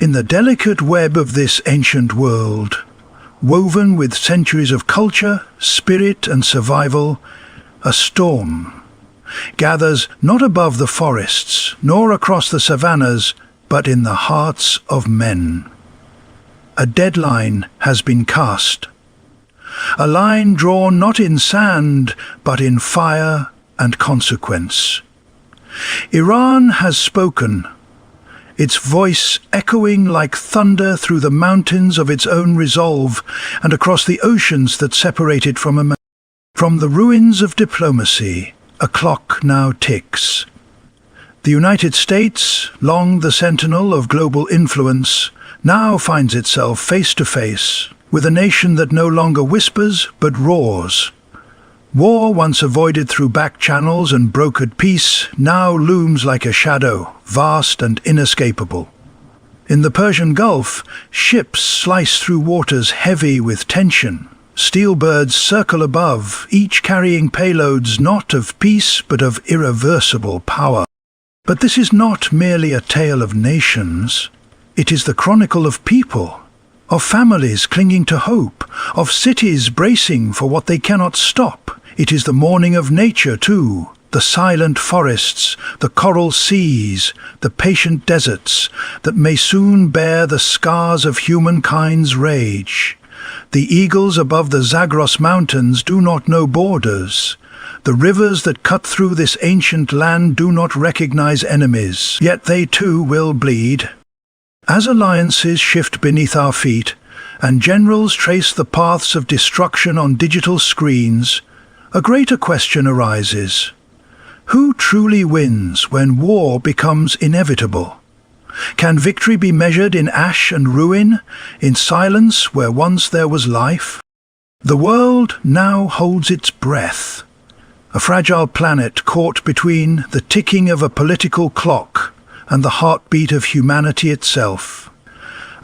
In the delicate web of this ancient world, woven with centuries of culture, spirit and survival, a storm gathers not above the forests, nor across the savannas, but in the hearts of men. A deadline has been cast, a line drawn not in sand, but in fire and consequence. Iran has spoken, its voice echoing like thunder through the mountains of its own resolve and across the oceans that separate it from America. From the ruins of diplomacy, a clock now ticks. The United States, long the sentinel of global influence, now finds itself face to face with a nation that no longer whispers but roars. War, once avoided through back channels and brokered peace, now looms like a shadow, vast and inescapable. In the Persian Gulf, ships slice through waters heavy with tension. Steel birds circle above, each carrying payloads not of peace but of irreversible power. But this is not merely a tale of nations. It is the chronicle of people, of families clinging to hope, of cities bracing for what they cannot stop. It is the mourning of nature too, the silent forests, the coral seas, the patient deserts that may soon bear the scars of humankind's rage. The eagles above the Zagros Mountains do not know borders. The rivers that cut through this ancient land do not recognize enemies, yet they too will bleed. As alliances shift beneath our feet, and generals trace the paths of destruction on digital screens, a greater question arises. Who truly wins when war becomes inevitable? Can victory be measured in ash and ruin, in silence where once there was life? The world now holds its breath, a fragile planet caught between the ticking of a political clock and the heartbeat of humanity itself.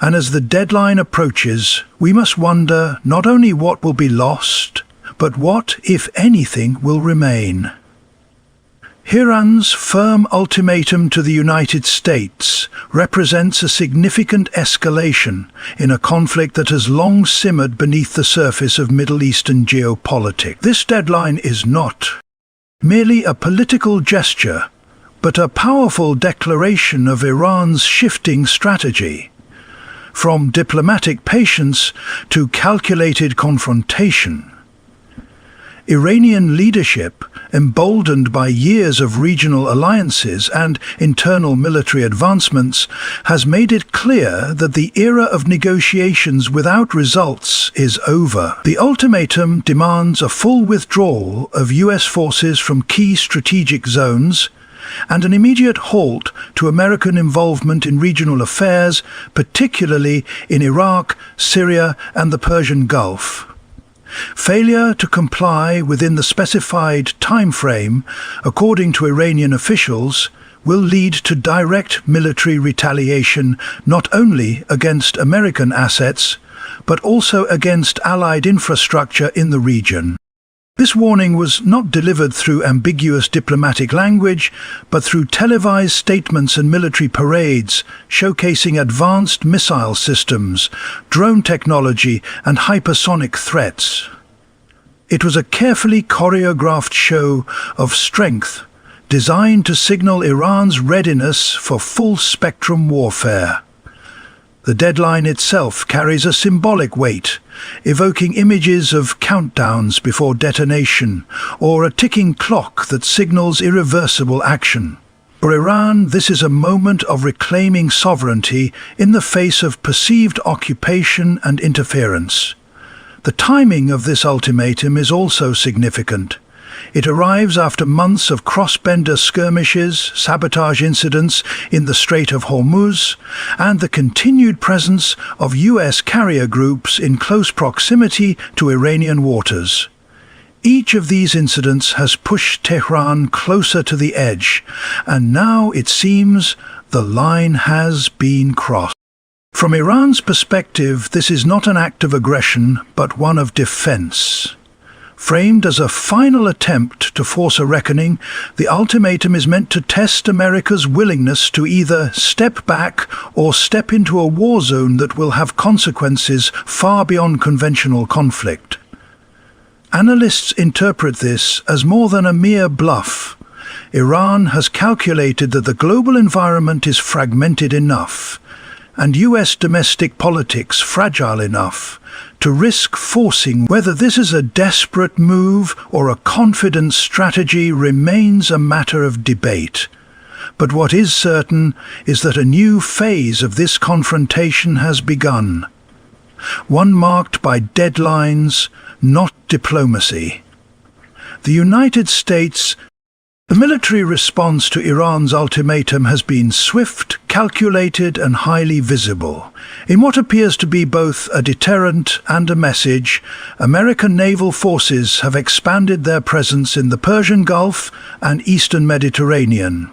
And as the deadline approaches, we must wonder not only what will be lost, but what, if anything, will remain. Iran's firm ultimatum to the United States represents a significant escalation in a conflict that has long simmered beneath the surface of Middle Eastern geopolitics. This deadline is not merely a political gesture, but a powerful declaration of Iran's shifting strategy. From diplomatic patience to calculated confrontation, Iranian leadership, emboldened by years of regional alliances and internal military advancements, has made it clear that the era of negotiations without results is over. The ultimatum demands a full withdrawal of US forces from key strategic zones and an immediate halt to American involvement in regional affairs, particularly in Iraq, Syria and the Persian Gulf. Failure to comply within the specified time frame, according to Iranian officials, will lead to direct military retaliation not only against American assets, but also against Allied infrastructure in the region. This warning was not delivered through ambiguous diplomatic language, but through televised statements and military parades showcasing advanced missile systems, drone technology and hypersonic threats. It was a carefully choreographed show of strength, designed to signal Iran's readiness for full-spectrum warfare. The deadline itself carries a symbolic weight, evoking images of countdowns before detonation, or a ticking clock that signals irreversible action. For Iran, this is a moment of reclaiming sovereignty in the face of perceived occupation and interference. The timing of this ultimatum is also significant. It arrives after months of cross-border skirmishes, sabotage incidents in the Strait of Hormuz, and the continued presence of US carrier groups in close proximity to Iranian waters. Each of these incidents has pushed Tehran closer to the edge, and now it seems the line has been crossed. From Iran's perspective, this is not an act of aggression, but one of defense. Framed as a final attempt to force a reckoning, the ultimatum is meant to test America's willingness to either step back or step into a war zone that will have consequences far beyond conventional conflict. Analysts interpret this as more than a mere bluff. Iran has calculated that the global environment is fragmented enough, and US domestic politics fragile enough, to risk forcing. Whether this is a desperate move or a confident strategy remains a matter of debate. But what is certain is that a new phase of this confrontation has begun. One marked by deadlines, not diplomacy. The United States. The military response to Iran's ultimatum has been swift, calculated and highly visible. In what appears to be both a deterrent and a message, American naval forces have expanded their presence in the Persian Gulf and Eastern Mediterranean.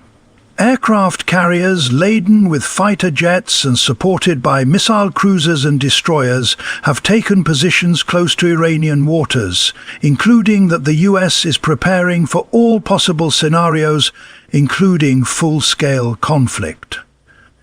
Aircraft carriers laden with fighter jets and supported by missile cruisers and destroyers have taken positions close to Iranian waters, including that the US is preparing for all possible scenarios, including full-scale conflict.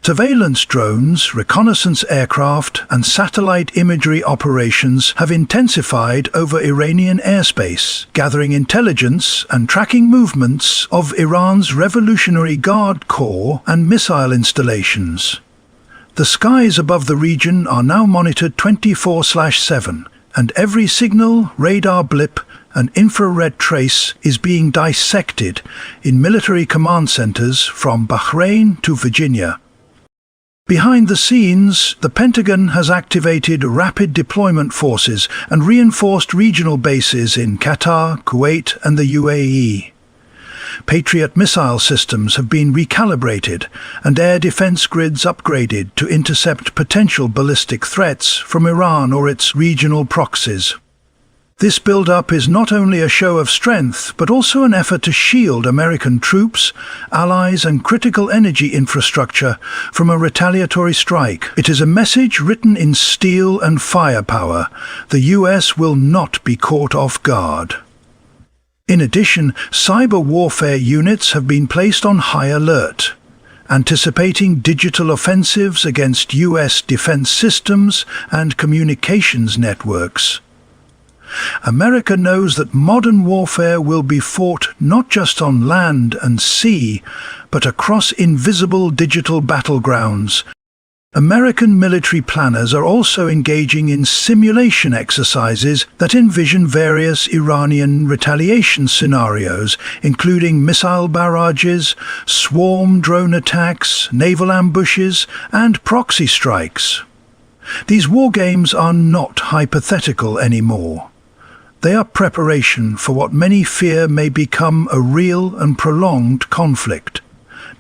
Surveillance drones, reconnaissance aircraft and satellite imagery operations have intensified over Iranian airspace, gathering intelligence and tracking movements of Iran's Revolutionary Guard Corps and missile installations. The skies above the region are now monitored 24/7, and every signal, radar blip and infrared trace is being dissected in military command centers from Bahrain to Virginia. Behind the scenes, the Pentagon has activated rapid deployment forces and reinforced regional bases in Qatar, Kuwait and the UAE. Patriot missile systems have been recalibrated and air defense grids upgraded to intercept potential ballistic threats from Iran or its regional proxies. This build-up is not only a show of strength, but also an effort to shield American troops, allies and critical energy infrastructure from a retaliatory strike. It is a message written in steel and firepower. The US will not be caught off guard. In addition, cyber warfare units have been placed on high alert, anticipating digital offensives against US defense systems and communications networks. America knows that modern warfare will be fought not just on land and sea, but across invisible digital battlegrounds. American military planners are also engaging in simulation exercises that envision various Iranian retaliation scenarios, including missile barrages, swarm drone attacks, naval ambushes, and proxy strikes. These war games are not hypothetical anymore. They are preparation for what many fear may become a real and prolonged conflict.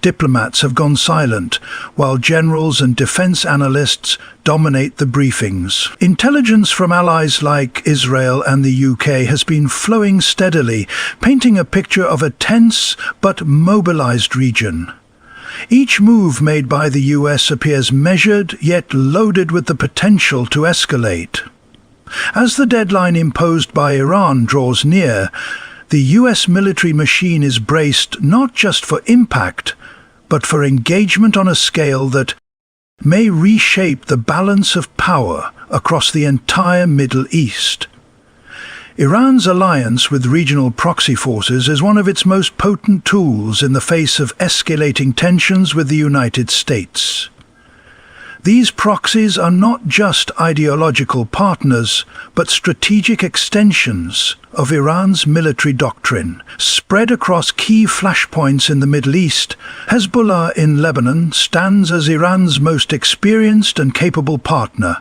Diplomats have gone silent, while generals and defense analysts dominate the briefings. Intelligence from allies like Israel and the UK has been flowing steadily, painting a picture of a tense but mobilized region. Each move made by the US appears measured yet loaded with the potential to escalate. As the deadline imposed by Iran draws near, the US military machine is braced not just for impact, but for engagement on a scale that may reshape the balance of power across the entire Middle East. Iran's alliance with regional proxy forces is one of its most potent tools in the face of escalating tensions with the United States. These proxies are not just ideological partners, but strategic extensions of Iran's military doctrine. Spread across key flashpoints in the Middle East, Hezbollah in Lebanon stands as Iran's most experienced and capable partner,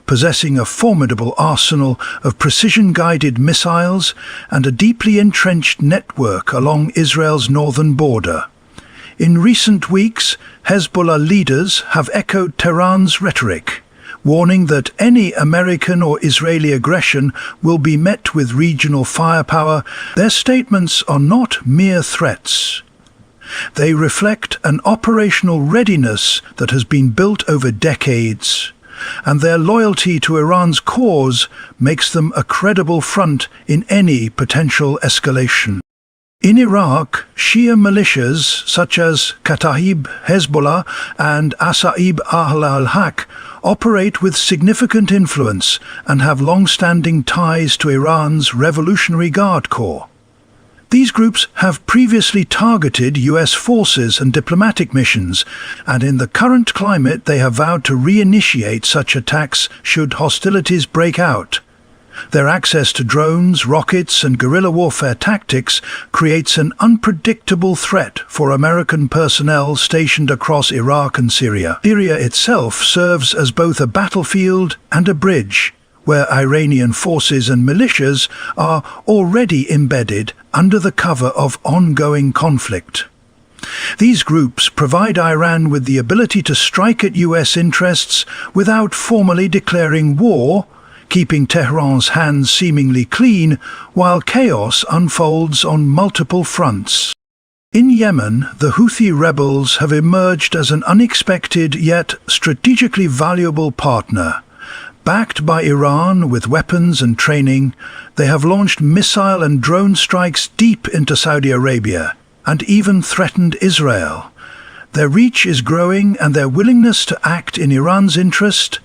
possessing a formidable arsenal of precision-guided missiles and a deeply entrenched network along Israel's northern border. In recent weeks, Hezbollah leaders have echoed Tehran's rhetoric, warning that any American or Israeli aggression will be met with regional firepower. Their statements are not mere threats. They reflect an operational readiness that has been built over decades. and their loyalty to Iran's cause makes them a credible front in any potential escalation. In Iraq, Shia militias such as Kataib Hezbollah and Asaib Ahl al-Haq operate with significant influence and have long-standing ties to Iran's Revolutionary Guard Corps. These groups have previously targeted US forces and diplomatic missions, and in the current climate they have vowed to reinitiate such attacks should hostilities break out. Their access to drones, rockets, and guerrilla warfare tactics creates an unpredictable threat for American personnel stationed across Iraq and Syria. Syria itself serves as both a battlefield and a bridge, where Iranian forces and militias are already embedded under the cover of ongoing conflict. These groups provide Iran with the ability to strike at US interests without formally declaring war, keeping Tehran's hands seemingly clean while chaos unfolds on multiple fronts. In Yemen, the Houthi rebels have emerged as an unexpected yet strategically valuable partner. Backed by Iran with weapons and training, they have launched missile and drone strikes deep into Saudi Arabia and even threatened Israel. Their reach is growing, and their willingness to act in Iran's interest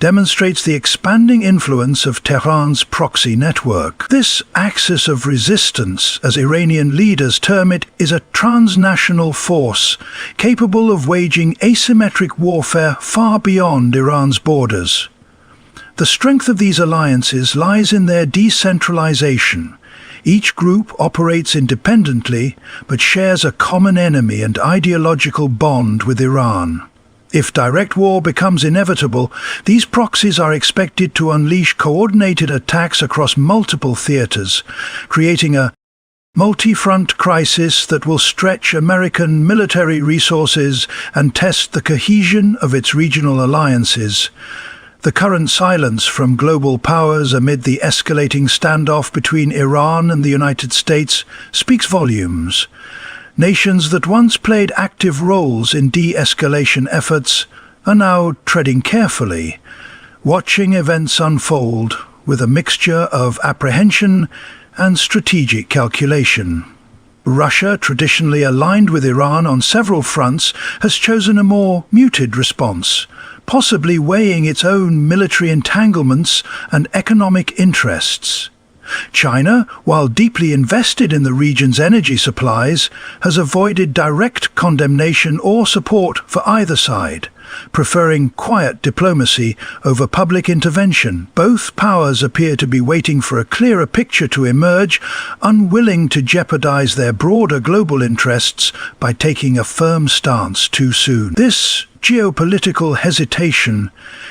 demonstrates the expanding influence of Tehran's proxy network. This axis of resistance, as Iranian leaders term it, is a transnational force capable of waging asymmetric warfare far beyond Iran's borders. The strength of these alliances lies in their decentralization. Each group operates independently, but shares a common enemy and ideological bond with Iran. If direct war becomes inevitable, these proxies are expected to unleash coordinated attacks across multiple theaters, creating a multi-front crisis that will stretch American military resources and test the cohesion of its regional alliances. The current silence from global powers amid the escalating standoff between Iran and the United States speaks volumes. Nations that once played active roles in de-escalation efforts are now treading carefully, watching events unfold with a mixture of apprehension and strategic calculation. Russia, traditionally aligned with Iran on several fronts, has chosen a more muted response, possibly weighing its own military entanglements and economic interests. China, while deeply invested in the region's energy supplies, has avoided direct condemnation or support for either side, preferring quiet diplomacy over public intervention. Both powers appear to be waiting for a clearer picture to emerge, unwilling to jeopardize their broader global interests by taking a firm stance too soon. This geopolitical hesitation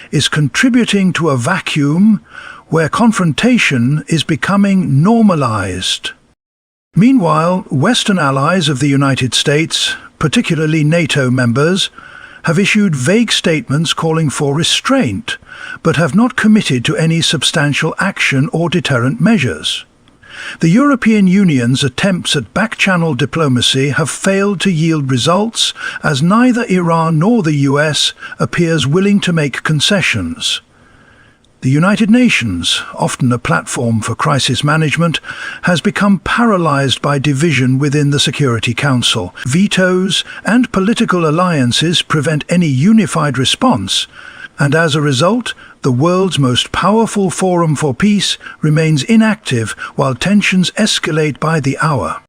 is contributing to a vacuum where confrontation is becoming normalized. Meanwhile, Western allies of the United States, particularly NATO members, have issued vague statements calling for restraint, but have not committed to any substantial action or deterrent measures. The European Union's attempts at back-channel diplomacy have failed to yield results, as neither Iran nor the US appears willing to make concessions. The United Nations, often a platform for crisis management, has become paralyzed by division within the Security Council. Vetoes and political alliances prevent any unified response, and as a result, the world's most powerful forum for peace remains inactive while tensions escalate by the hour.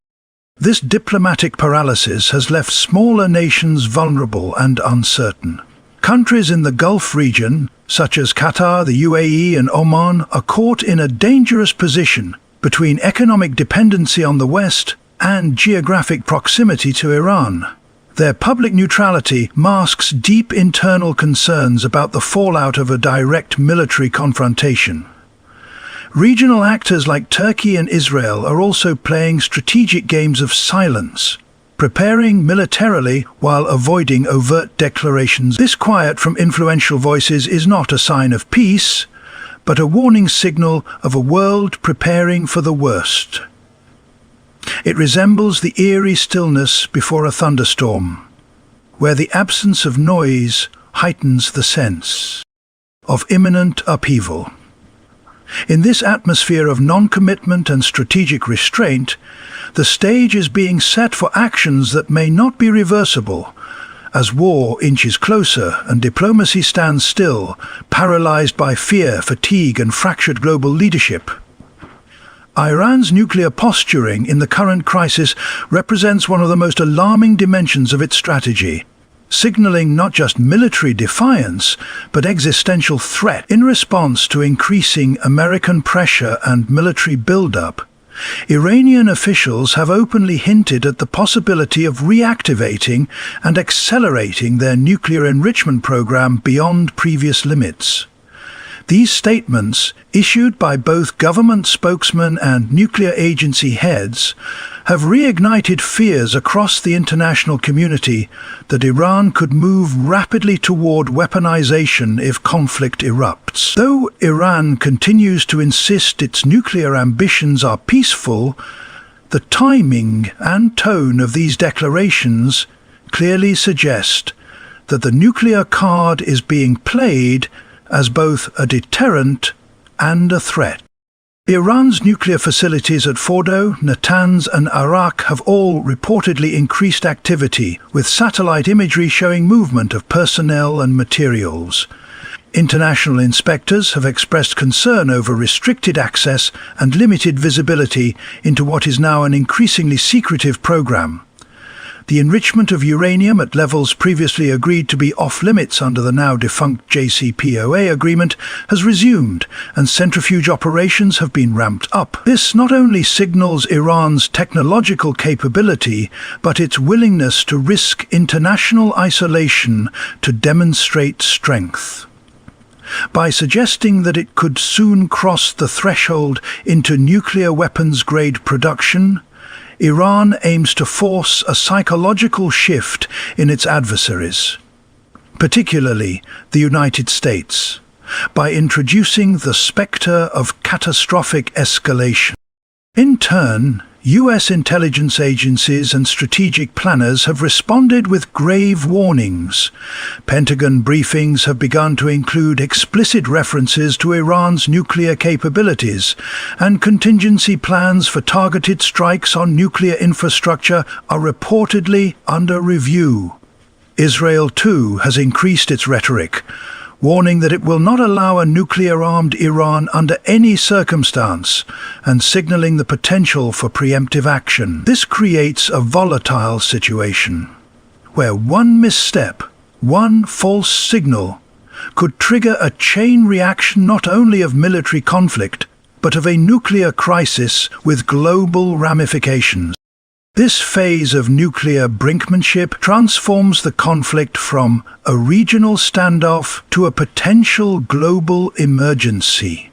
This diplomatic paralysis has left smaller nations vulnerable and uncertain. Countries in the Gulf region, such as Qatar, the UAE and Oman, are caught in a dangerous position between economic dependency on the West and geographic proximity to Iran. Their public neutrality masks deep internal concerns about the fallout of a direct military confrontation. Regional actors like Turkey and Israel are also playing strategic games of silence, preparing militarily while avoiding overt declarations. This quiet from influential voices is not a sign of peace, but a warning signal of a world preparing for the worst. It resembles the eerie stillness before a thunderstorm, where the absence of noise heightens the sense. of imminent upheaval. In this atmosphere of non-commitment and strategic restraint, the stage is being set for actions that may not be reversible, as war inches closer and diplomacy stands still, paralyzed by fear, fatigue and fractured global leadership. Iran's nuclear posturing in the current crisis represents one of the most alarming dimensions of its strategy, signaling not just military defiance, but existential threat. In response to increasing American pressure and military buildup, Iranian officials have openly hinted at the possibility of reactivating and accelerating their nuclear enrichment program beyond previous limits. These statements, issued by both government spokesmen and nuclear agency heads, have reignited fears across the international community that Iran could move rapidly toward weaponization if conflict erupts. Though Iran continues to insist its nuclear ambitions are peaceful, the timing and tone of these declarations clearly suggest that the nuclear card is being played as both a deterrent and a threat. Iran's nuclear facilities at Fordo, Natanz and Arak have all reportedly increased activity, with satellite imagery showing movement of personnel and materials. International inspectors have expressed concern over restricted access and limited visibility into what is now an increasingly secretive program. The enrichment of uranium at levels previously agreed to be off-limits under the now-defunct JCPOA agreement has resumed, and centrifuge operations have been ramped up. This not only signals Iran's technological capability, but its willingness to risk international isolation to demonstrate strength. By suggesting that it could soon cross the threshold into nuclear weapons-grade production, Iran aims to force a psychological shift in its adversaries, particularly the United States, by introducing the specter of catastrophic escalation. In turn, U.S. intelligence agencies and strategic planners have responded with grave warnings. Pentagon briefings have begun to include explicit references to Iran's nuclear capabilities, and contingency plans for targeted strikes on nuclear infrastructure are reportedly under review. Israel, too, has increased its rhetoric, warning that it will not allow a nuclear-armed Iran under any circumstance, and signaling the potential for preemptive action. This creates a volatile situation, where one misstep, one false signal, could trigger a chain reaction not only of military conflict, but of a nuclear crisis with global ramifications. This phase of nuclear brinkmanship transforms the conflict from a regional standoff to a potential global emergency.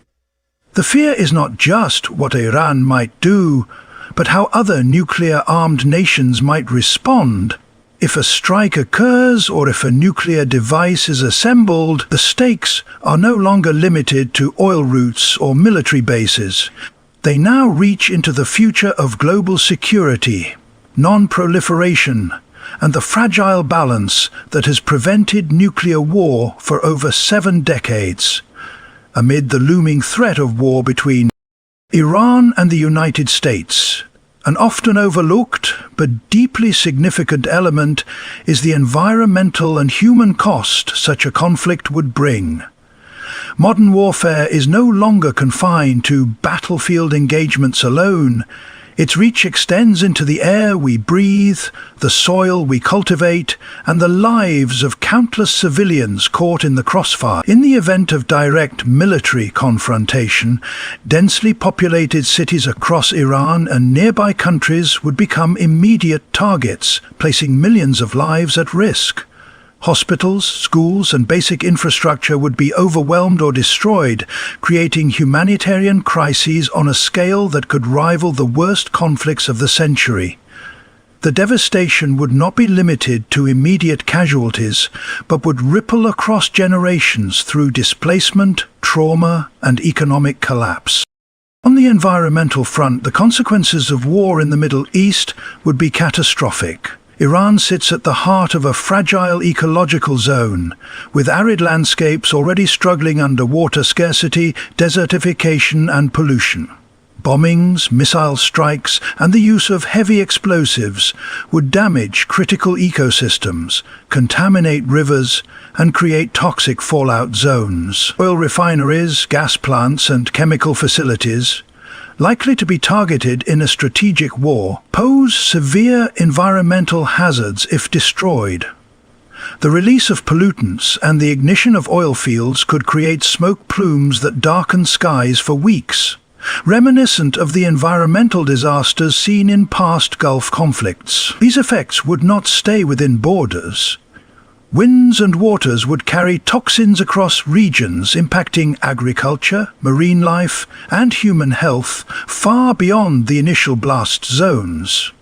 The fear is not just what Iran might do, but how other nuclear-armed nations might respond. If a strike occurs or if a nuclear device is assembled, the stakes are no longer limited to oil routes or military bases. They now reach into the future of global security, non-proliferation, and the fragile balance that has prevented nuclear war for over 7 decades. Amid the looming threat of war between Iran and the United States, an often overlooked but deeply significant element is the environmental and human cost such a conflict would bring. Modern warfare is no longer confined to battlefield engagements alone. Its reach extends into the air we breathe, the soil we cultivate, and the lives of countless civilians caught in the crossfire. In the event of direct military confrontation, densely populated cities across Iran and nearby countries would become immediate targets, placing millions of lives at risk. Hospitals, schools, and basic infrastructure would be overwhelmed or destroyed, creating humanitarian crises on a scale that could rival the worst conflicts of the century. The devastation would not be limited to immediate casualties, but would ripple across generations through displacement, trauma, and economic collapse. On the environmental front, the consequences of war in the Middle East would be catastrophic. Iran sits at the heart of a fragile ecological zone, with arid landscapes already struggling under water scarcity, desertification and pollution. Bombings, missile strikes and the use of heavy explosives would damage critical ecosystems, contaminate rivers and create toxic fallout zones. Oil refineries, gas plants and chemical facilities, likely to be targeted in a strategic war, pose severe environmental hazards if destroyed. The release of pollutants and the ignition of oil fields could create smoke plumes that darken skies for weeks, reminiscent of the environmental disasters seen in past Gulf conflicts. These effects would not stay within borders. Winds and waters would carry toxins across regions, impacting agriculture, marine life, and human health far beyond the initial blast zones.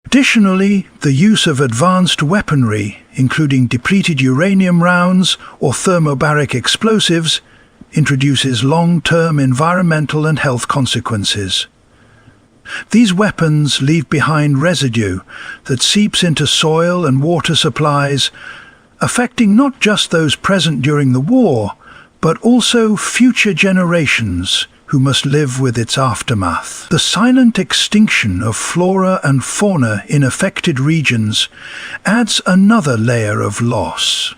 Additionally, the use of advanced weaponry, including depleted uranium rounds or thermobaric explosives, introduces long-term environmental and health consequences. These weapons leave behind residue that seeps into soil and water supplies, affecting not just those present during the war, but also future generations who must live with its aftermath. The silent extinction of flora and fauna in affected regions adds another layer of loss.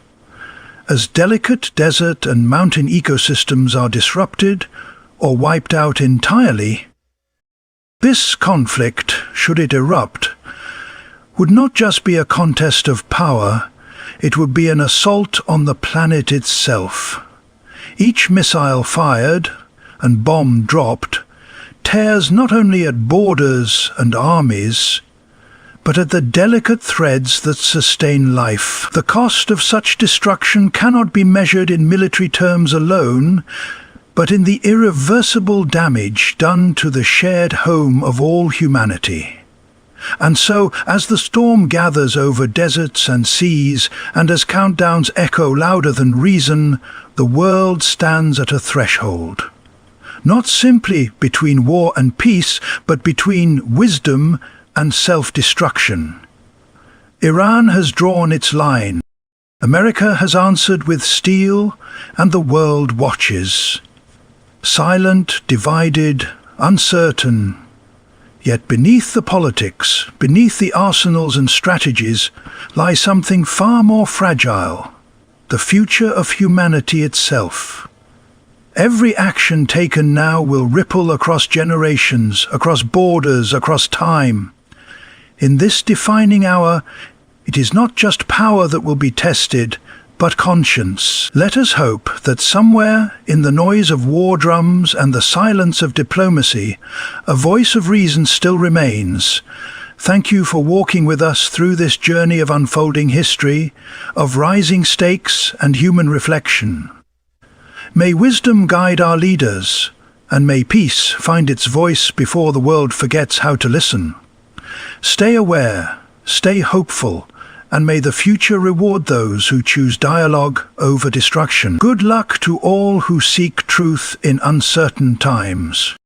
As delicate desert and mountain ecosystems are disrupted or wiped out entirely, this conflict, should it erupt, would not just be a contest of power, it would be an assault on the planet itself. Each missile fired and bomb dropped tears not only at borders and armies, but at the delicate threads that sustain life. The cost of such destruction cannot be measured in military terms alone, but in the irreversible damage done to the shared home of all humanity. And so, as the storm gathers over deserts and seas, and as countdowns echo louder than reason, the world stands at a threshold. Not simply between war and peace, but between wisdom and self-destruction. Iran has drawn its line. America has answered with steel, and the world watches. Silent, divided, uncertain. Yet beneath the politics, beneath the arsenals and strategies, lies something far more fragile: the future of humanity itself. Every action taken now will ripple across generations, across borders, across time. In this defining hour, it is not just power that will be tested, but conscience. Let us hope that somewhere in the noise of war drums and the silence of diplomacy, a voice of reason still remains. Thank you for walking with us through this journey of unfolding history, of rising stakes and human reflection. May wisdom guide our leaders, and may peace find its voice before the world forgets how to listen. Stay aware, stay hopeful, and may the future reward those who choose dialogue over destruction. Good luck to all who seek truth in uncertain times.